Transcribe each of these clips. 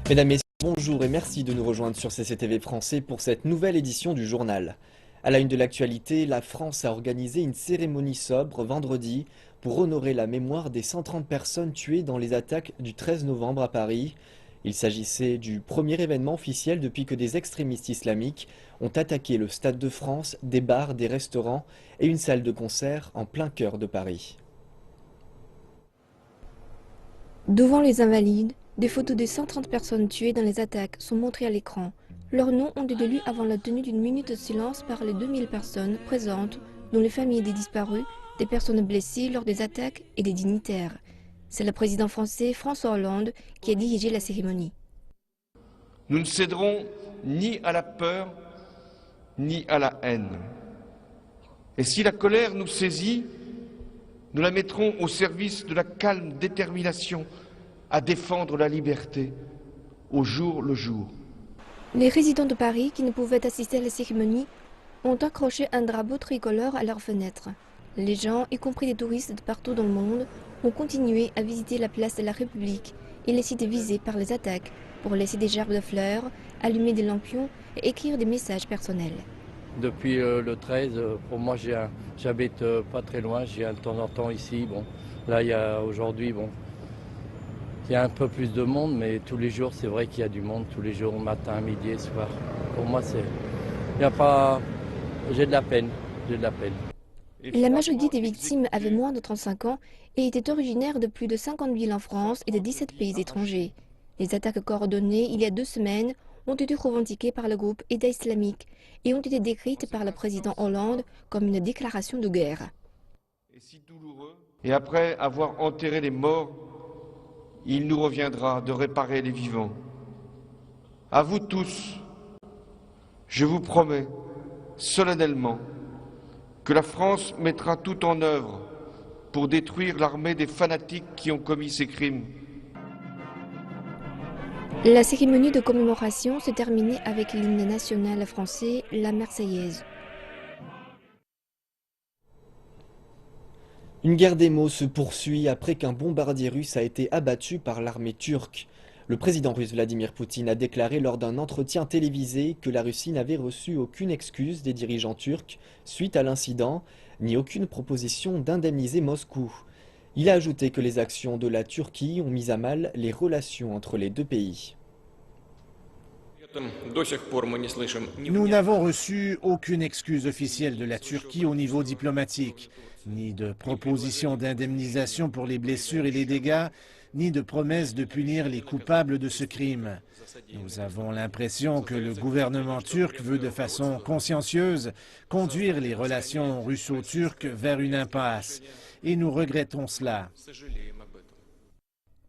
Mesdames, Messieurs, bonjour et merci de nous rejoindre sur CCTV Français pour cette nouvelle édition du journal. À la une de l'actualité, la France a organisé une cérémonie sobre vendredi pour honorer la mémoire des 130 personnes tuées dans les attaques du 13 novembre à Paris. Il s'agissait du premier événement officiel depuis que des extrémistes islamiques ont attaqué le Stade de France, des bars, des restaurants et une salle de concert en plein cœur de Paris. Devant les Invalides, des photos des 130 personnes tuées dans les attaques sont montrées à l'écran. Leurs noms ont été lus avant la tenue d'une minute de silence par les 2000 personnes présentes, dont les familles des disparus, des personnes blessées lors des attaques et des dignitaires. C'est le président français François Hollande qui a dirigé la cérémonie. Nous ne céderons ni à la peur, ni à la haine. Et si la colère nous saisit, nous la mettrons au service de la calme détermination à défendre la liberté au jour le jour. Les résidents de Paris qui ne pouvaient assister à la cérémonie ont accroché un drapeau tricolore à leurs fenêtres. Les gens, y compris des touristes de partout dans le monde, ont continué à visiter la place de la République et les sites visés par les attaques pour laisser des gerbes de fleurs, allumer des lampions et écrire des messages personnels. Depuis le 13, pour moi, j'habite pas très loin, je viens de temps en temps ici. Bon, là, il y a aujourd'hui, il y a un peu plus de monde, mais tous les jours, c'est vrai qu'il y a du monde, tous les jours, matin, midi et soir. Pour moi, il n'y a pas, j'ai de la peine, j'ai de la peine. La majorité des victimes avaient moins de 35 ans et étaient originaires de plus de 50 villes en France et de 17 pays étrangers. Les attaques coordonnées il y a 2 semaines ont été revendiquées par le groupe État islamique et ont été décrites par le président Hollande comme une déclaration de guerre. Et après avoir enterré les morts, il nous reviendra de réparer les vivants. À vous tous, je vous promets solennellement que la France mettra tout en œuvre pour détruire l'armée des fanatiques qui ont commis ces crimes. La cérémonie de commémoration se terminait avec l'hymne national français, la Marseillaise. Une guerre des mots se poursuit après qu'un bombardier russe a été abattu par l'armée turque. Le président russe Vladimir Poutine a déclaré lors d'un entretien télévisé que la Russie n'avait reçu aucune excuse des dirigeants turcs suite à l'incident, ni aucune proposition d'indemniser Moscou. Il a ajouté que les actions de la Turquie ont mis à mal les relations entre les deux pays. Nous n'avons reçu aucune excuse officielle de la Turquie au niveau diplomatique, ni de proposition d'indemnisation pour les blessures et les dégâts, ni de promesse de punir les coupables de ce crime. Nous avons l'impression que le gouvernement turc veut de façon consciencieuse conduire les relations russo-turques vers une impasse, et nous regrettons cela.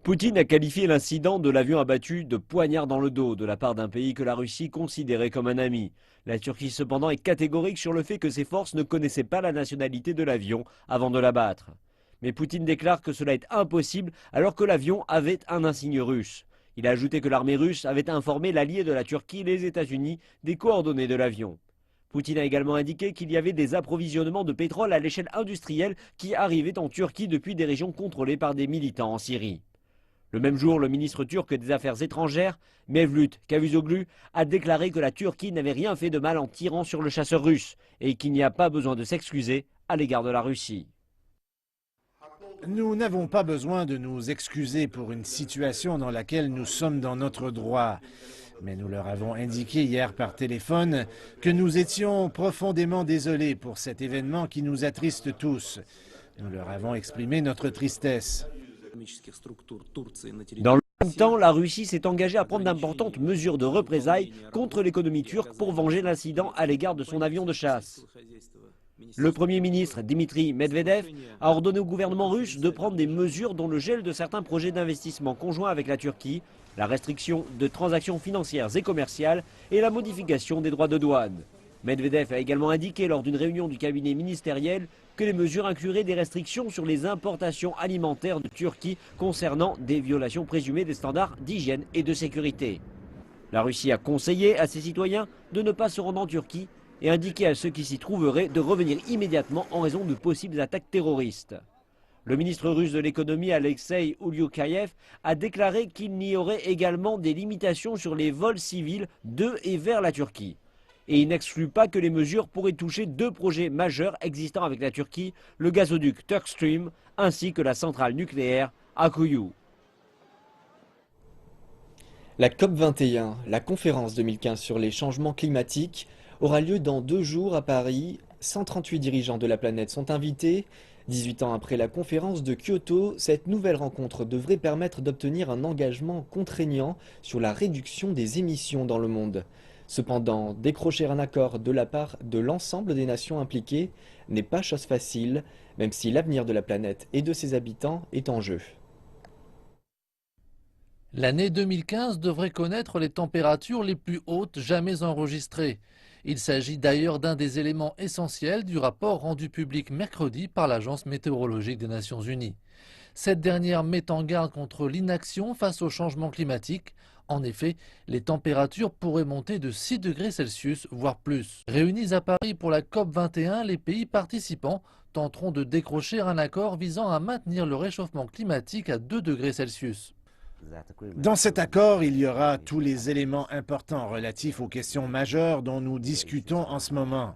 Poutine a qualifié l'incident de l'avion abattu de poignard dans le dos de la part d'un pays que la Russie considérait comme un ami. La Turquie cependant est catégorique sur le fait que ses forces ne connaissaient pas la nationalité de l'avion avant de l'abattre. Mais Poutine déclare que cela est impossible alors que l'avion avait un insigne russe. Il a ajouté que l'armée russe avait informé l'allié de la Turquie, les États-Unis, des coordonnées de l'avion. Poutine a également indiqué qu'il y avait des approvisionnements de pétrole à l'échelle industrielle qui arrivaient en Turquie depuis des régions contrôlées par des militants en Syrie. Le même jour, le ministre turc des Affaires étrangères, Mevlut Cavusoglu, a déclaré que la Turquie n'avait rien fait de mal en tirant sur le chasseur russe et qu'il n'y a pas besoin de s'excuser à l'égard de la Russie. Nous n'avons pas besoin de nous excuser pour une situation dans laquelle nous sommes dans notre droit. Mais nous leur avons indiqué hier par téléphone que nous étions profondément désolés pour cet événement qui nous attriste tous. Nous leur avons exprimé notre tristesse. Dans le même temps, la Russie s'est engagée à prendre d'importantes mesures de représailles contre l'économie turque pour venger l'incident à l'égard de son avion de chasse. Le Premier ministre Dmitri Medvedev a ordonné au gouvernement russe de prendre des mesures dont le gel de certains projets d'investissement conjoints avec la Turquie, la restriction de transactions financières et commerciales et la modification des droits de douane. Medvedev a également indiqué lors d'une réunion du cabinet ministériel que les mesures incluraient des restrictions sur les importations alimentaires de Turquie concernant des violations présumées des standards d'hygiène et de sécurité. La Russie a conseillé à ses citoyens de ne pas se rendre en Turquie et indiqué à ceux qui s'y trouveraient de revenir immédiatement en raison de possibles attaques terroristes. Le ministre russe de l'économie Alexei Ulyukayev a déclaré qu'il n'y aurait également des limitations sur les vols civils de et vers la Turquie. Et il n'exclut pas que les mesures pourraient toucher deux projets majeurs existants avec la Turquie, le gazoduc Turk Stream ainsi que la centrale nucléaire Akuyu. La COP21, la conférence 2015 sur les changements climatiques, aura lieu dans 2 jours à Paris. 138 dirigeants de la planète sont invités. 18 ans après la conférence de Kyoto, cette nouvelle rencontre devrait permettre d'obtenir un engagement contraignant sur la réduction des émissions dans le monde. Cependant, décrocher un accord de la part de l'ensemble des nations impliquées n'est pas chose facile, même si l'avenir de la planète et de ses habitants est en jeu. L'année 2015 devrait connaître les températures les plus hautes jamais enregistrées. Il s'agit d'ailleurs d'un des éléments essentiels du rapport rendu public mercredi par l'Agence météorologique des Nations Unies. Cette dernière met en garde contre l'inaction face au changement climatique. En effet, les températures pourraient monter de 6 degrés Celsius, voire plus. Réunis à Paris pour la COP21, les pays participants tenteront de décrocher un accord visant à maintenir le réchauffement climatique à 2 degrés Celsius. Dans cet accord, il y aura tous les éléments importants relatifs aux questions majeures dont nous discutons en ce moment.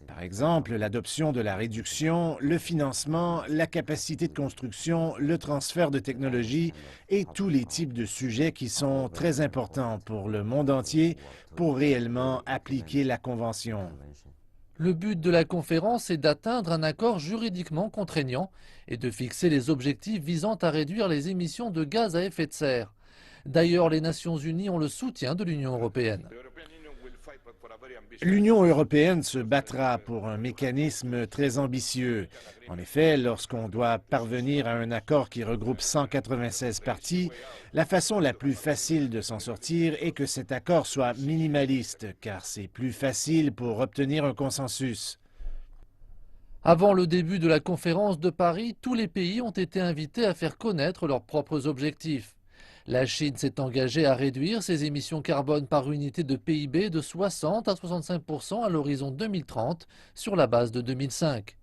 Par exemple, l'adoption de la réduction, le financement, la capacité de construction, le transfert de technologies et tous les types de sujets qui sont très importants pour le monde entier pour réellement appliquer la Convention. Le but de la conférence est d'atteindre un accord juridiquement contraignant et de fixer les objectifs visant à réduire les émissions de gaz à effet de serre. D'ailleurs, les Nations Unies ont le soutien de l'Union européenne. L'Union européenne se battra pour un mécanisme très ambitieux. En effet, lorsqu'on doit parvenir à un accord qui regroupe 196 parties, la façon la plus facile de s'en sortir est que cet accord soit minimaliste, car c'est plus facile pour obtenir un consensus. Avant le début de la conférence de Paris, tous les pays ont été invités à faire connaître leurs propres objectifs. La Chine s'est engagée à réduire ses émissions carbone par unité de PIB de 60 à 65% à l'horizon 2030 sur la base de 2005.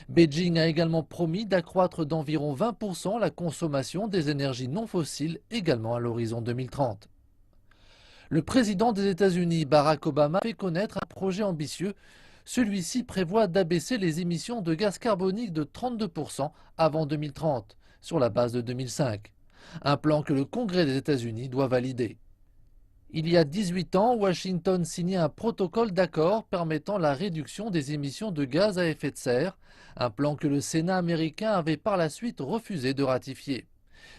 Beijing a également promis d'accroître d'environ 20% la consommation des énergies non fossiles également à l'horizon 2030. Le président des États-Unis, Barack Obama, fait connaître un projet ambitieux. Celui-ci prévoit d'abaisser les émissions de gaz carbonique de 32% avant 2030 sur la base de 2005. Un plan que le Congrès des États-Unis doit valider. Il y a 18 ans, Washington signait un protocole d'accord permettant la réduction des émissions de gaz à effet de serre, un plan que le Sénat américain avait par la suite refusé de ratifier.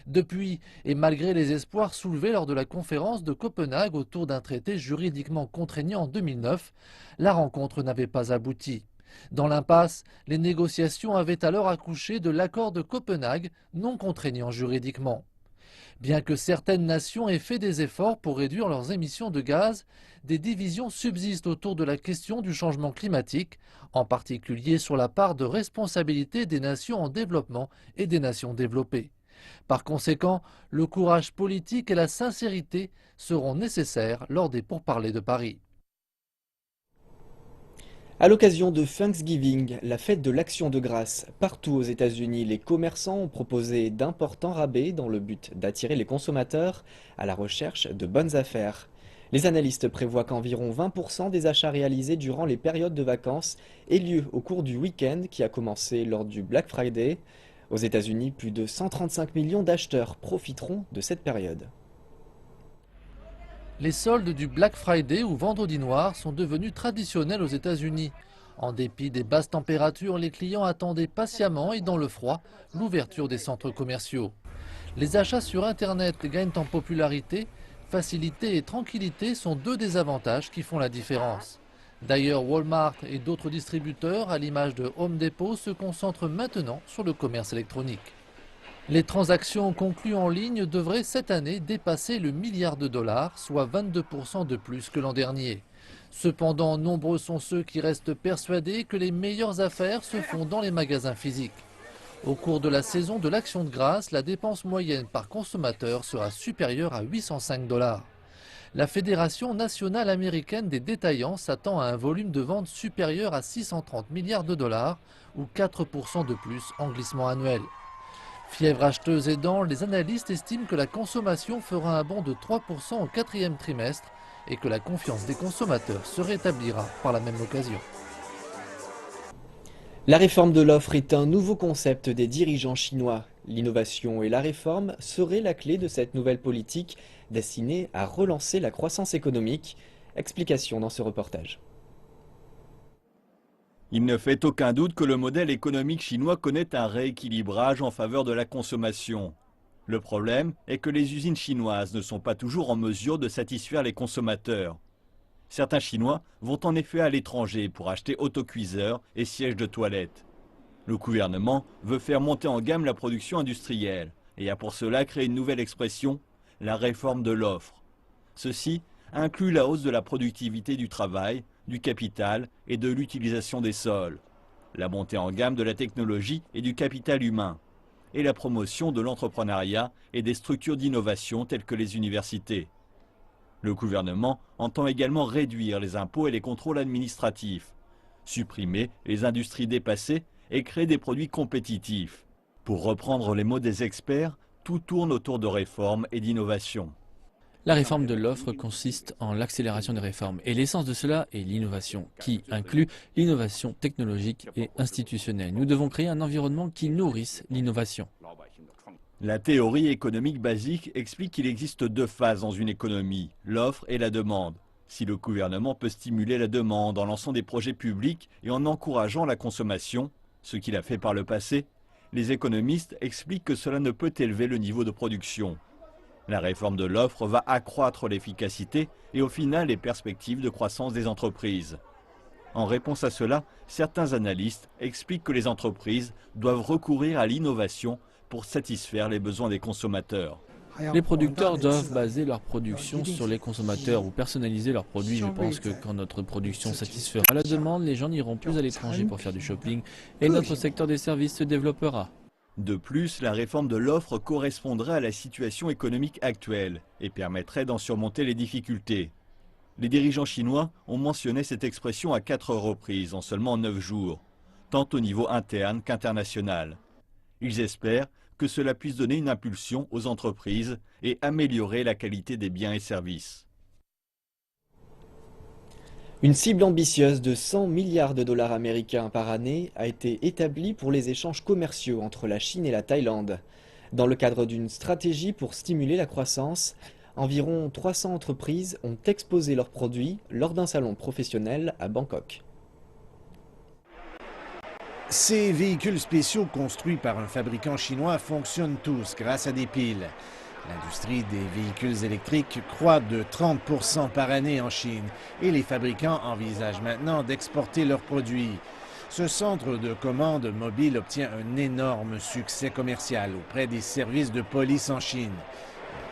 Depuis, et malgré les espoirs soulevés lors de la conférence de Copenhague autour d'un traité juridiquement contraignant en 2009, la rencontre n'avait pas abouti. Dans l'impasse, les négociations avaient alors accouché de l'accord de Copenhague, non contraignant juridiquement. Bien que certaines nations aient fait des efforts pour réduire leurs émissions de gaz, des divisions subsistent autour de la question du changement climatique, en particulier sur la part de responsabilité des nations en développement et des nations développées. Par conséquent, le courage politique et la sincérité seront nécessaires lors des pourparlers de Paris. À l'occasion de Thanksgiving, la fête de l'Action de grâce, partout aux États-Unis, les commerçants ont proposé d'importants rabais dans le but d'attirer les consommateurs à la recherche de bonnes affaires. Les analystes prévoient qu'environ 20% des achats réalisés durant les périodes de vacances aient lieu au cours du week-end qui a commencé lors du Black Friday. Aux États-Unis, plus de 135 millions d'acheteurs profiteront de cette période. Les soldes du Black Friday ou Vendredi noir sont devenus traditionnels aux États-Unis. En dépit des basses températures, les clients attendaient patiemment et dans le froid l'ouverture des centres commerciaux. Les achats sur Internet gagnent en popularité. Facilité et tranquillité sont deux des avantages qui font la différence. D'ailleurs, Walmart et d'autres distributeurs, à l'image de Home Depot, se concentrent maintenant sur le commerce électronique. Les transactions conclues en ligne devraient cette année dépasser le milliard de dollars, soit 22% de plus que l'an dernier. Cependant, nombreux sont ceux qui restent persuadés que les meilleures affaires se font dans les magasins physiques. Au cours de la saison de l'Action de grâce, la dépense moyenne par consommateur sera supérieure à 805 dollars. La Fédération nationale américaine des détaillants s'attend à un volume de vente supérieur à 630 milliards de dollars, ou 4% de plus en glissement annuel. Fièvre acheteuse aidant, les analystes estiment que la consommation fera un bond de 3% au quatrième trimestre et que la confiance des consommateurs se rétablira par la même occasion. La réforme de l'offre est un nouveau concept des dirigeants chinois. L'innovation et la réforme seraient la clé de cette nouvelle politique destinée à relancer la croissance économique. Explication dans ce reportage. Il ne fait aucun doute que le modèle économique chinois connaît un rééquilibrage en faveur de la consommation. Le problème est que les usines chinoises ne sont pas toujours en mesure de satisfaire les consommateurs. Certains Chinois vont en effet à l'étranger pour acheter autocuiseurs et sièges de toilette. Le gouvernement veut faire monter en gamme la production industrielle et a pour cela créé une nouvelle expression, la réforme de l'offre. Ceci inclut la hausse de la productivité du travail, du capital et de l'utilisation des sols, la montée en gamme de la technologie et du capital humain, et la promotion de l'entrepreneuriat et des structures d'innovation telles que les universités. Le gouvernement entend également réduire les impôts et les contrôles administratifs, supprimer les industries dépassées et créer des produits compétitifs. Pour reprendre les mots des experts, tout tourne autour de réformes et d'innovation. La réforme de l'offre consiste en l'accélération des réformes et l'essence de cela est l'innovation, qui inclut l'innovation technologique et institutionnelle. Nous devons créer un environnement qui nourrisse l'innovation. La théorie économique basique explique qu'il existe deux phases dans une économie, l'offre et la demande. Si le gouvernement peut stimuler la demande en lançant des projets publics et en encourageant la consommation, ce qu'il a fait par le passé, les économistes expliquent que cela ne peut élever le niveau de production. La réforme de l'offre va accroître l'efficacité et au final les perspectives de croissance des entreprises. En réponse à cela, certains analystes expliquent que les entreprises doivent recourir à l'innovation pour satisfaire les besoins des consommateurs. Les producteurs doivent baser leur production sur les consommateurs ou personnaliser leurs produits. Je pense que quand notre production satisfera la demande, les gens n'iront plus à l'étranger pour faire du shopping et notre secteur des services se développera. De plus, la réforme de l'offre correspondrait à la situation économique actuelle et permettrait d'en surmonter les difficultés. Les dirigeants chinois ont mentionné cette expression à 4 reprises en seulement 9 jours, tant au niveau interne qu'international. Ils espèrent que cela puisse donner une impulsion aux entreprises et améliorer la qualité des biens et services. Une cible ambitieuse de 100 milliards de dollars américains par année a été établie pour les échanges commerciaux entre la Chine et la Thaïlande. Dans le cadre d'une stratégie pour stimuler la croissance, environ 300 entreprises ont exposé leurs produits lors d'un salon professionnel à Bangkok. Ces véhicules spéciaux construits par un fabricant chinois fonctionnent tous grâce à des piles. L'industrie des véhicules électriques croît de 30% par année en Chine et les fabricants envisagent maintenant d'exporter leurs produits. Ce centre de commande mobile obtient un énorme succès commercial auprès des services de police en Chine.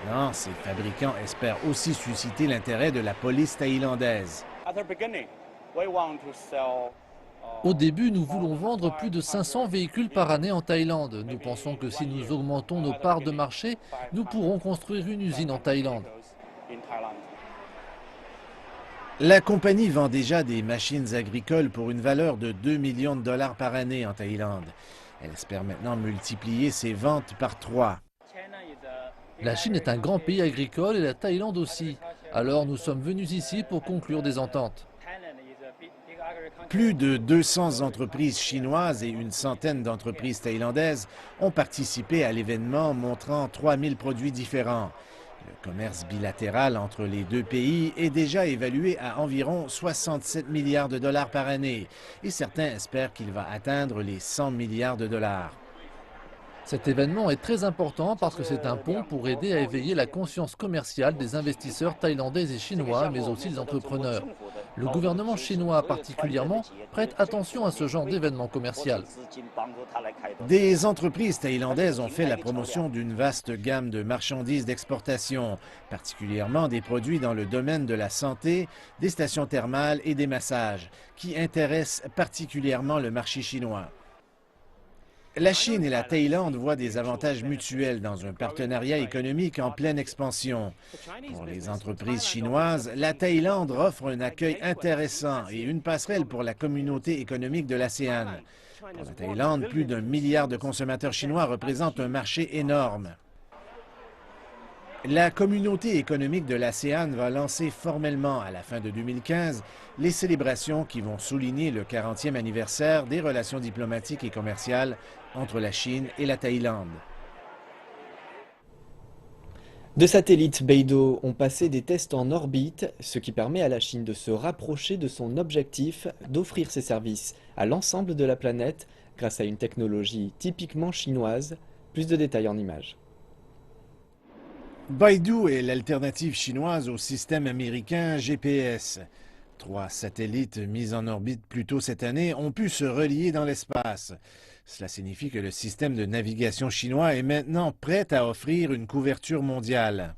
Maintenant, ces fabricants espèrent aussi susciter l'intérêt de la police thaïlandaise. Au début, nous voulons vendre plus de 500 véhicules par année en Thaïlande. Nous pensons que si nous augmentons nos parts de marché, nous pourrons construire une usine en Thaïlande. La compagnie vend déjà des machines agricoles pour une valeur de 2 millions de dollars par année en Thaïlande. Elle espère maintenant multiplier ses ventes par 3. La Chine est un grand pays agricole et la Thaïlande aussi. Alors nous sommes venus ici pour conclure des ententes. Plus de 200 entreprises chinoises et une centaine d'entreprises thaïlandaises ont participé à l'événement montrant 3000 produits différents. Le commerce bilatéral entre les deux pays est déjà évalué à environ 67 milliards de dollars par année et certains espèrent qu'il va atteindre les 100 milliards de dollars. Cet événement est très important parce que c'est un pont pour aider à éveiller la conscience commerciale des investisseurs thaïlandais et chinois, mais aussi des entrepreneurs. Le gouvernement chinois particulièrement prête attention à ce genre d'événement commercial. Des entreprises thaïlandaises ont fait la promotion d'une vaste gamme de marchandises d'exportation, particulièrement des produits dans le domaine de la santé, des stations thermales et des massages, qui intéressent particulièrement le marché chinois. La Chine et la Thaïlande voient des avantages mutuels dans un partenariat économique en pleine expansion. Pour les entreprises chinoises, la Thaïlande offre un accueil intéressant et une passerelle pour la communauté économique de l'ASEAN. Pour la Thaïlande, plus d'1 milliard de consommateurs chinois représentent un marché énorme. La communauté économique de l'ASEAN va lancer formellement à la fin de 2015 les célébrations qui vont souligner le 40e anniversaire des relations diplomatiques et commerciales entre la Chine et la Thaïlande. Deux satellites Beidou ont passé des tests en orbite, ce qui permet à la Chine de se rapprocher de son objectif d'offrir ses services à l'ensemble de la planète grâce à une technologie typiquement chinoise. Plus de détails en images. Beidou est l'alternative chinoise au système américain GPS. 3 satellites mis en orbite plus tôt cette année ont pu se relier dans l'espace. Cela signifie que le système de navigation chinois est maintenant prêt à offrir une couverture mondiale.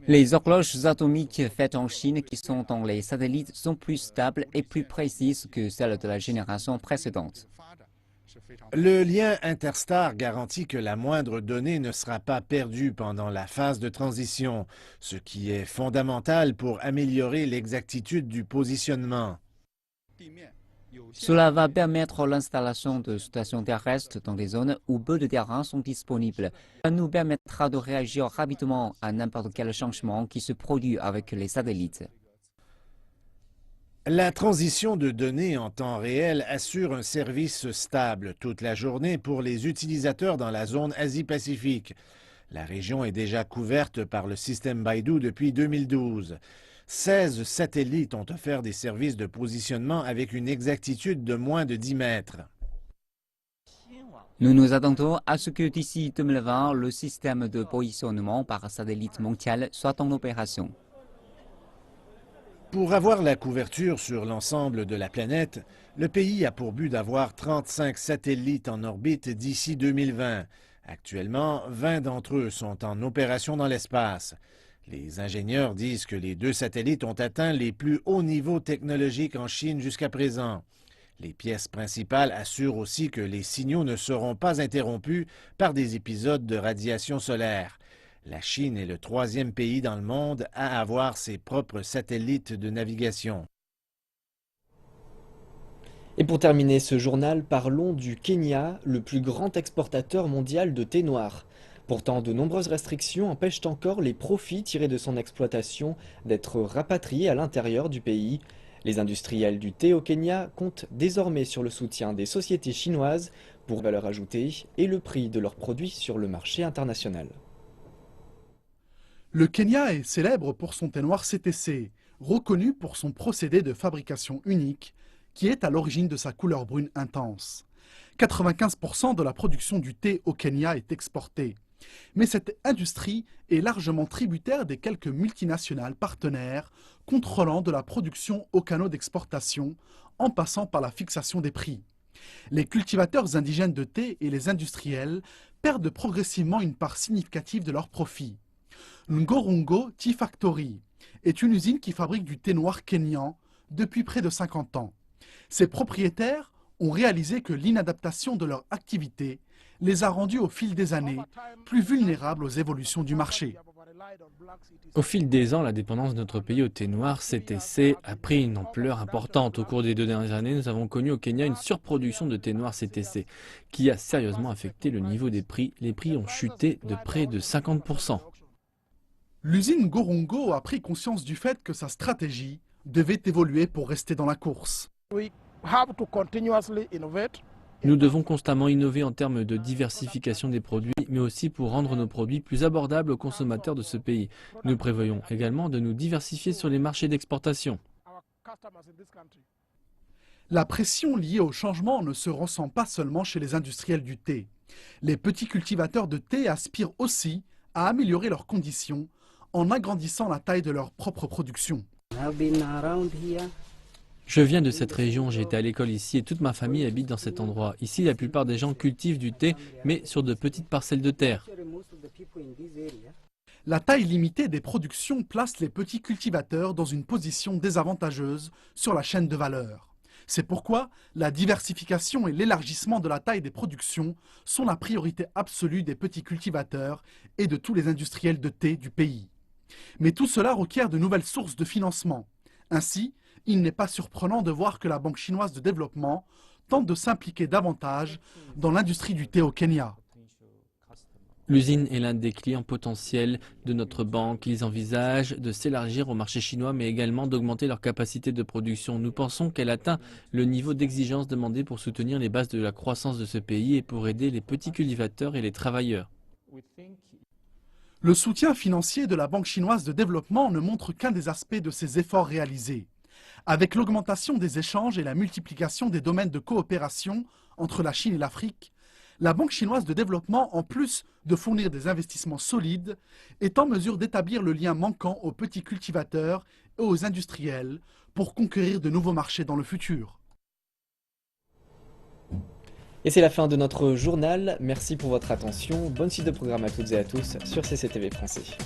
Les horloges atomiques faites en Chine qui sont dans les satellites sont plus stables et plus précises que celles de la génération précédente. Le lien interstar garantit que la moindre donnée ne sera pas perdue pendant la phase de transition, ce qui est fondamental pour améliorer l'exactitude du positionnement. Cela va permettre l'installation de stations terrestres dans des zones où peu de terrains sont disponibles. Ça nous permettra de réagir rapidement à n'importe quel changement qui se produit avec les satellites. La transition de données en temps réel assure un service stable toute la journée pour les utilisateurs dans la zone Asie-Pacifique. La région est déjà couverte par le système Beidou depuis 2012. 16 satellites ont offert des services de positionnement avec une exactitude de moins de 10 mètres. Nous nous attendons à ce que d'ici 2020, le système de positionnement par satellite mondial soit en opération. Pour avoir la couverture sur l'ensemble de la planète, le pays a pour but d'avoir 35 satellites en orbite d'ici 2020. Actuellement, 20 d'entre eux sont en opération dans l'espace. Les ingénieurs disent que les 2 satellites ont atteint les plus hauts niveaux technologiques en Chine jusqu'à présent. Les pièces principales assurent aussi que les signaux ne seront pas interrompus par des épisodes de radiation solaire. La Chine est le 3e pays dans le monde à avoir ses propres satellites de navigation. Et pour terminer ce journal, parlons du Kenya, le plus grand exportateur mondial de thé noir. Pourtant, de nombreuses restrictions empêchent encore les profits tirés de son exploitation d'être rapatriés à l'intérieur du pays. Les industriels du thé au Kenya comptent désormais sur le soutien des sociétés chinoises pour valeur ajoutée et le prix de leurs produits sur le marché international. Le Kenya est célèbre pour son thé noir CTC, reconnu pour son procédé de fabrication unique, qui est à l'origine de sa couleur brune intense. 95% de la production du thé au Kenya est exportée. Mais cette industrie est largement tributaire des quelques multinationales partenaires contrôlant de la production aux canaux d'exportation, en passant par la fixation des prix. Les cultivateurs indigènes de thé et les industriels perdent progressivement une part significative de leurs profits. Ngorongo Tea Factory est une usine qui fabrique du thé noir kényan depuis près de 50 ans. Ses propriétaires ont réalisé que l'inadaptation de leur activité les a rendus au fil des années plus vulnérables aux évolutions du marché. Au fil des ans, la dépendance de notre pays au thé noir CTC a pris une ampleur importante. Au cours des 2 dernières années, nous avons connu au Kenya une surproduction de thé noir CTC qui a sérieusement affecté le niveau des prix. Les prix ont chuté de près de 50%. L'usine Ngorongo a pris conscience du fait que sa stratégie devait évoluer pour rester dans la course. Nous devons constamment innover en termes de diversification des produits, mais aussi pour rendre nos produits plus abordables aux consommateurs de ce pays. Nous prévoyons également de nous diversifier sur les marchés d'exportation. La pression liée au changement ne se ressent pas seulement chez les industriels du thé. Les petits cultivateurs de thé aspirent aussi à améliorer leurs conditions en agrandissant la taille de leur propre production. Je viens de cette région, j'ai été à l'école ici et toute ma famille habite dans cet endroit. Ici, la plupart des gens cultivent du thé, mais sur de petites parcelles de terre. La taille limitée des productions place les petits cultivateurs dans une position désavantageuse sur la chaîne de valeur. C'est pourquoi la diversification et l'élargissement de la taille des productions sont la priorité absolue des petits cultivateurs et de tous les industriels de thé du pays. Mais tout cela requiert de nouvelles sources de financement. Ainsi, il n'est pas surprenant de voir que la Banque chinoise de développement tente de s'impliquer davantage dans l'industrie du thé au Kenya. L'usine est l'un des clients potentiels de notre banque. Ils envisagent de s'élargir au marché chinois, mais également d'augmenter leur capacité de production. Nous pensons qu'elle atteint le niveau d'exigence demandé pour soutenir les bases de la croissance de ce pays et pour aider les petits cultivateurs et les travailleurs. Le soutien financier de la Banque chinoise de développement ne montre qu'un des aspects de ces efforts réalisés. Avec l'augmentation des échanges et la multiplication des domaines de coopération entre la Chine et l'Afrique, la Banque chinoise de développement, en plus de fournir des investissements solides, est en mesure d'établir le lien manquant aux petits cultivateurs et aux industriels pour conquérir de nouveaux marchés dans le futur. Et c'est la fin de notre journal. Merci pour votre attention. Bonne suite de programme à toutes et à tous sur CCTV Français.